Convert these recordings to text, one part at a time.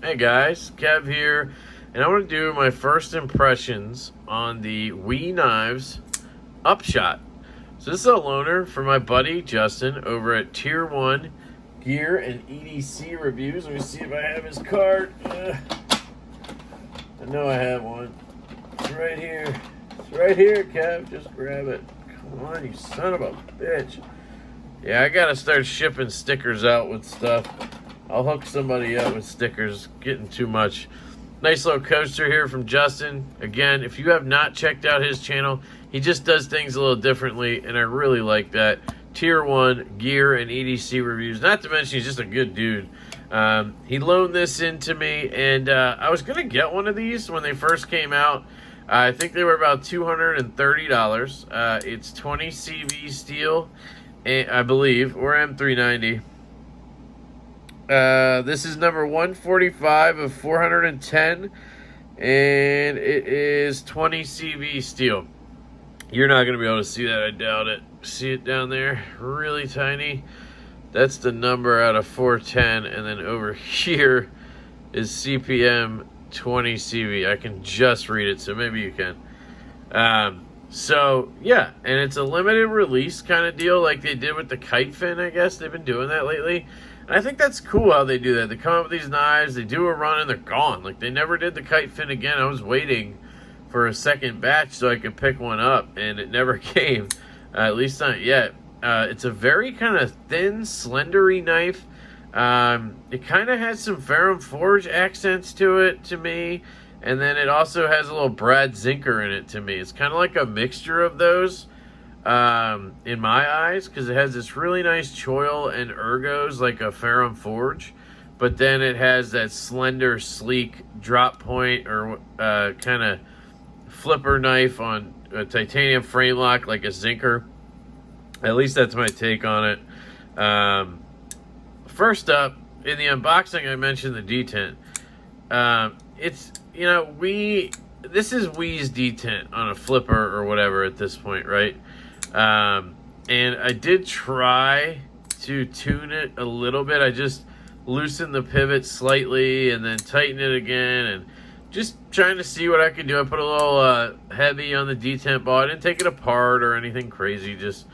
Hey guys, Kev here, and I want to do my first impressions on the WE Knives Upshot. So this is a loaner for my buddy Justin over at Tier 1 Gear and EDC Reviews. Let me see if I have his card. I know I have one. It's right here. It's right here, Kev. Just grab it. Come on, you son of a bitch. Yeah, I gotta start shipping stickers out with stuff. I'll hook somebody up with stickers. Getting too much. Nice little coaster here from Justin. Again, if you have not checked out his channel, he just does things a little differently, and I really like that. Tier 1 Gear and EDC Reviews. Not to mention, he's just a good dude. He loaned this in to me, and I was going to get one of these when they first came out. I think they were about $230. It's 20 CV steel, I believe, or M390. This is number 145 of 410, and it is 20 CV steel. You're not going to be able to see that, I doubt it. See it down there? Really tiny. That's the number out of 410, and then over here is CPM 20 CV. I can just read it, so maybe you can. So, yeah, and it's a limited release kind of deal like they did with the kite fin, I guess. They've been doing that lately. And I think that's cool how they do that. They come up with these knives, they do a run, and they're gone. Like, they never did the kite fin again. I was waiting for a second batch so I could pick one up, and it never came, at least not yet. It's a very kind of thin, slendery knife. It kind of has some Ferrum Forge accents to it, to me, and then it also has a little Brad Zinker in it, to me. It's kind of like a mixture of those, in my eyes, because it has this really nice choil and ergos like a Ferrum Forge, but then it has that slender, sleek drop point or kind of flipper knife on a titanium frame lock like a Zinker. At least that's my take on it. First up, in the unboxing, I mentioned the detent. It's, you know, this is WE's detent on a flipper or whatever at this point, right? And I did try to tune it a little bit. I just loosened the pivot slightly and then tightened it again, and just trying to see what I could do. I put a little heavy on the detent ball. I didn't take it apart or anything crazy, just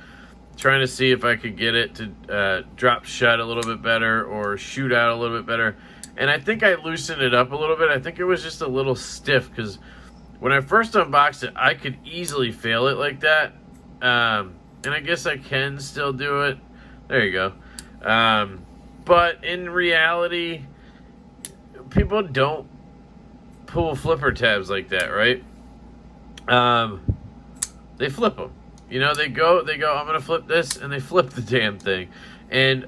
trying to see if I could get it to drop shut a little bit better or shoot out a little bit better. And I think I loosened it up a little bit. I think it was just a little stiff, because when I first unboxed it, I could easily fail it like that. And I guess I can still do it. There you go. But in reality, people don't pull flipper tabs like that, right? They flip them. You know, they go, I'm going to flip this, and they flip the damn thing. And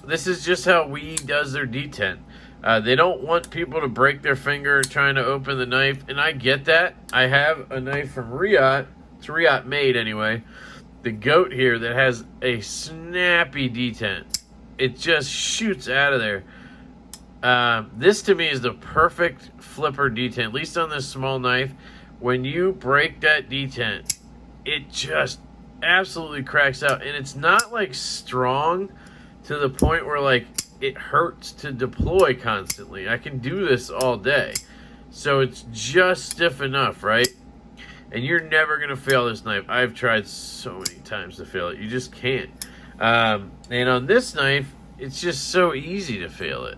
this is just how WE does their detent. They don't want people to break their finger trying to open the knife, and I get that. I have a knife from Riot. It's Riot made anyway. The goat here that has a snappy detent. It just shoots out of there. This to me is the perfect flipper detent, at least on this small knife. When you break that detent, it just absolutely cracks out, and it's not like strong to the point where like it hurts to deploy constantly. I can do this all day, so it's just stiff enough, right? And you're never gonna fail this knife. I've tried so many times to fail it. You just can't. And on this knife, it's just so easy to fail it.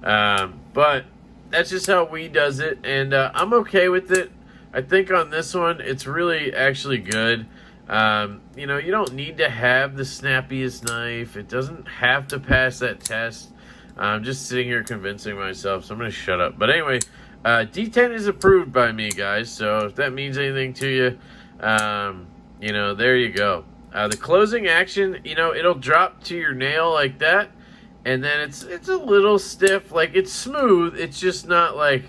But that's just how WE does it, and I'm okay with it. I think on this one, it's really actually good. You know, you don't need to have the snappiest knife. It doesn't have to pass that test. I'm just sitting here convincing myself, so I'm going to shut up. But anyway, detent is approved by me, guys, so if that means anything to you, you know, there you go. The closing action, you know, it'll drop to your nail like that, and then it's a little stiff. Like, it's smooth. It's just not, like,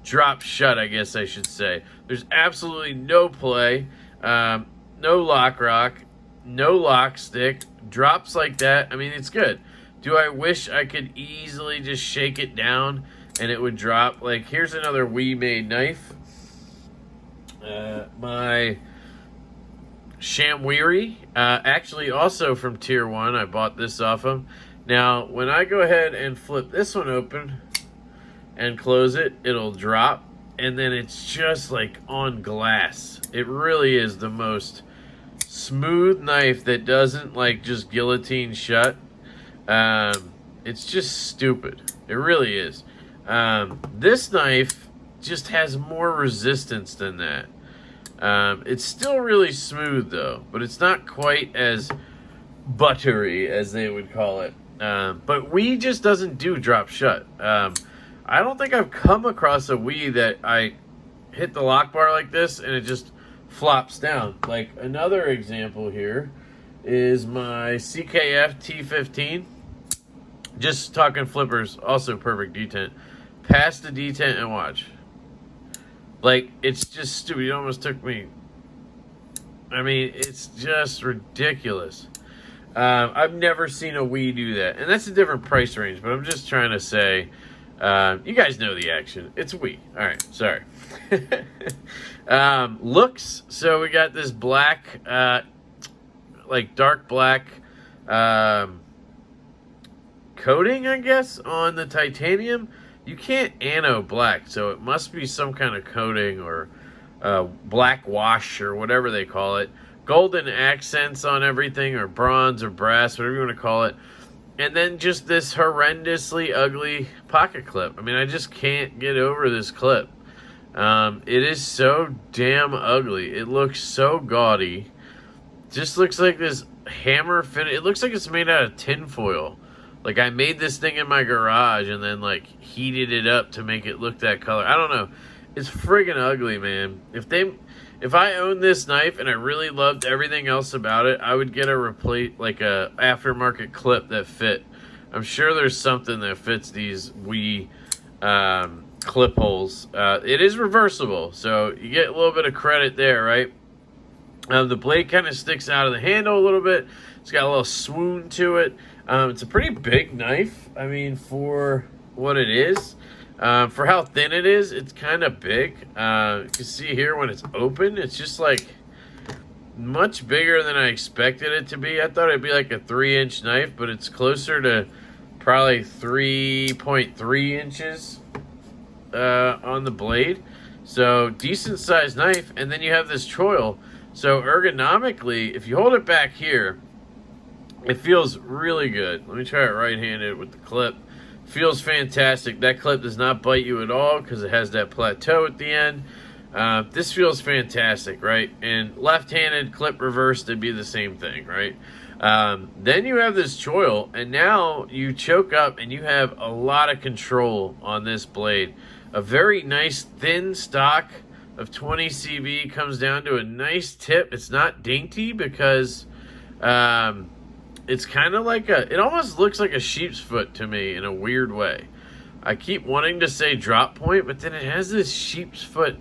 drop shut, I guess I should say. There's absolutely no play, no lock rock, no lock stick, drops like that. I mean, it's good. Do I wish I could easily just shake it down and it would drop? Like, here's another WE made knife. My Shamwiri, actually also from Tier 1. I bought this off him. Now, when I go ahead and flip this one open, and close it, it'll drop, and then it's just like on glass. It really is the most smooth knife that doesn't like just guillotine shut. It's just stupid. It really is. This knife just has more resistance than that. It's still really smooth though, but it's not quite as buttery as they would call it. But Wii just doesn't do drop shut. I don't think I've come across a Wii that I hit the lock bar like this and it just flops down. Like another example here is my CKF T15. Just talking flippers, also perfect detent. Pass the detent and watch. Like, it's just stupid. It almost took me... I mean, it's just ridiculous. I've never seen a Wii do that. And that's a different price range, but I'm just trying to say... you guys know the action. It's Wii. Alright, sorry. Looks. So we got this black, like dark black coating, I guess, on the titanium. You can't anno black, so it must be some kind of coating or black wash or whatever they call it. Golden accents on everything, or bronze or brass, whatever you want to call it. And then just this horrendously ugly pocket clip. I mean, I just can't get over this clip. It is so damn ugly. It looks so gaudy. Just looks like this hammer finish. It looks like it's made out of tinfoil. Like, I made this thing in my garage and then, like, heated it up to make it look that color. I don't know. It's friggin' ugly, man. If I owned this knife and I really loved everything else about it, I would get a aftermarket clip that fit. I'm sure there's something that fits these Wii clip holes. It is reversible, so you get a little bit of credit there, right? The blade kind of sticks out of the handle a little bit. It's got a little swoon to it. It's a pretty big knife. I mean, for what it is. For how thin it is, it's kind of big. You can see here when it's open, it's just like much bigger than I expected it to be. I thought it'd be like a 3-inch knife, but it's closer to probably 3.3 inches on the blade. So decent sized knife. And then you have this choil. So ergonomically, if you hold it back here, it feels really good. Let me try it right-handed with the clip. Feels fantastic. That clip does not bite you at all because it has that plateau at the end. This feels fantastic, right? And left-handed clip reverse, it'd be the same thing, right? Then you have this choil, and now you choke up and you have a lot of control on this blade. A very nice thin stock of 20 CV comes down to a nice tip. It's not dainty because it's kind of like it almost looks like a sheep's foot to me in a weird way. I keep wanting to say drop point, but then it has this sheep's foot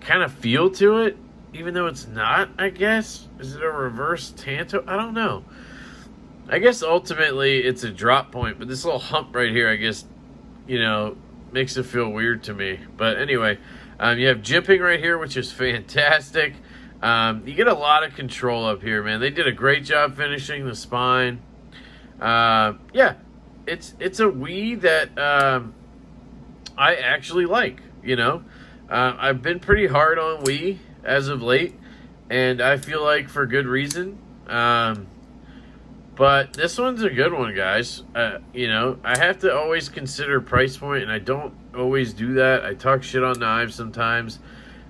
kind of feel to it, even though it's not, I guess. Is it a reverse tanto? I don't know. I guess ultimately it's a drop point, but this little hump right here, I guess, you know, makes it feel weird to me. But anyway, you have jimping right here, which is fantastic. You get a lot of control up here, man. They did a great job finishing the spine. Yeah, it's a Wii that I actually like, you know. I've been pretty hard on Wii as of late, and I feel like for good reason. But this one's a good one, guys. You know, I have to always consider price point, and I don't always do that. I talk shit on knives sometimes,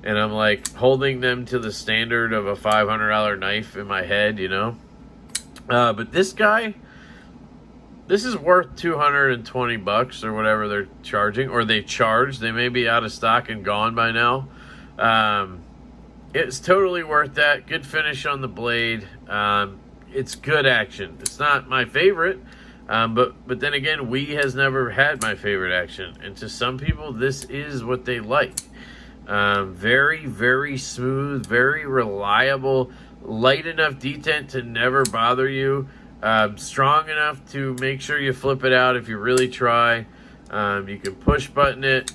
and I'm like holding them to the standard of a $500 knife in my head, you know. But this guy, this is worth $220 or whatever they're charging, or they charge. They may be out of stock and gone by now. It's totally worth that. Good finish on the blade. It's good action. It's not my favorite, but then again, Wii has never had my favorite action, and to some people, this is what they like. Very, very smooth, very reliable, light enough detent to never bother you, strong enough to make sure you flip it out if you really try. You can push button it,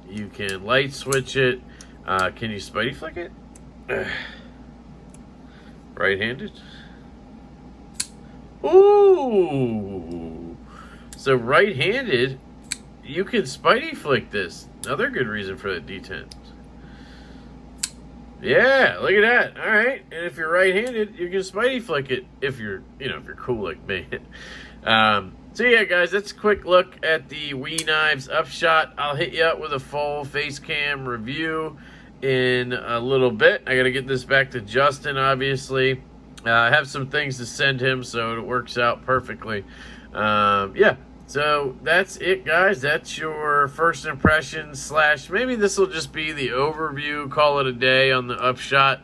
you can light switch it. Can you spidey flick it? Right-handed. Ooh! So right-handed, you can Spidey flick this. Another good reason for the D10. Yeah, look at that. All right, and if you're right-handed, you can Spidey flick it if you're, if you're cool like me. So yeah, guys, that's a quick look at the Wii Knives Upshot. I'll hit you up with a full face cam review in a little bit. I got to get this back to Justin, obviously. I have some things to send him, so it works out perfectly. Yeah, so that's it, guys. That's your first impression / maybe this will just be the overview, call it a day on the Upshot,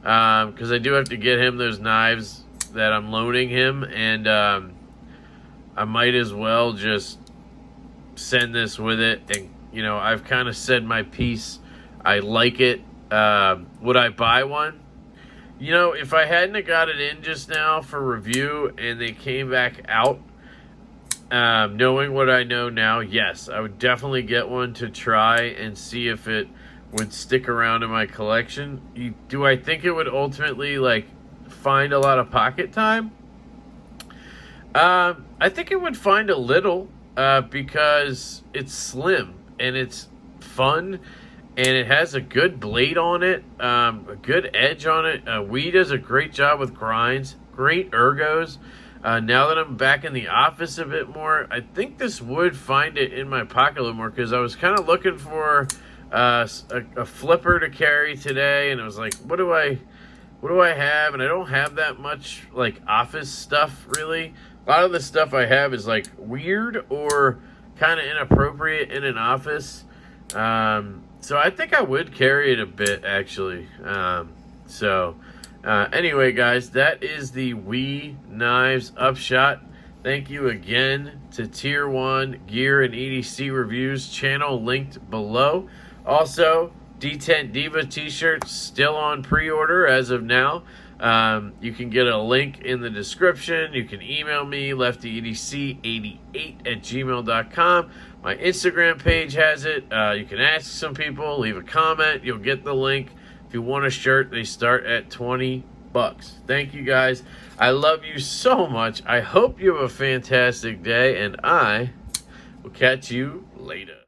because I do have to get him those knives that I'm loaning him, and I might as well just send this with it. And, I've kind of said my piece. I like it. Would I buy one? If I hadn't have got it in just now for review and they came back out, knowing what I know now, yes, I would definitely get one to try and see if it would stick around in my collection. Do I think it would ultimately, find a lot of pocket time? I think it would find a little, because it's slim and it's fun and it has a good blade on it, a good edge on it. Wii does a great job with grinds, great ergos. Now that I'm back in the office a bit more, I think this would find it in my pocket a little more, because I was kind of looking for a flipper to carry today, and I was like, what do I have? And I don't have that much office stuff really. A lot of the stuff I have is weird or kind of inappropriate in an office. So I think I would carry it a bit, actually. Anyway, guys, that is the Wii Knives Upshot. Thank you again to Tier 1 Gear and EDC Reviews channel linked below. Also, D10 Diva t-shirts still on pre-order as of now. You can get a link in the description. You can email me, leftyedc88@gmail.com. My Instagram page has it. You can ask some people, leave a comment. You'll get the link. If you want a shirt, they start at $20. Thank you, guys. I love you so much. I hope you have a fantastic day, and I will catch you later.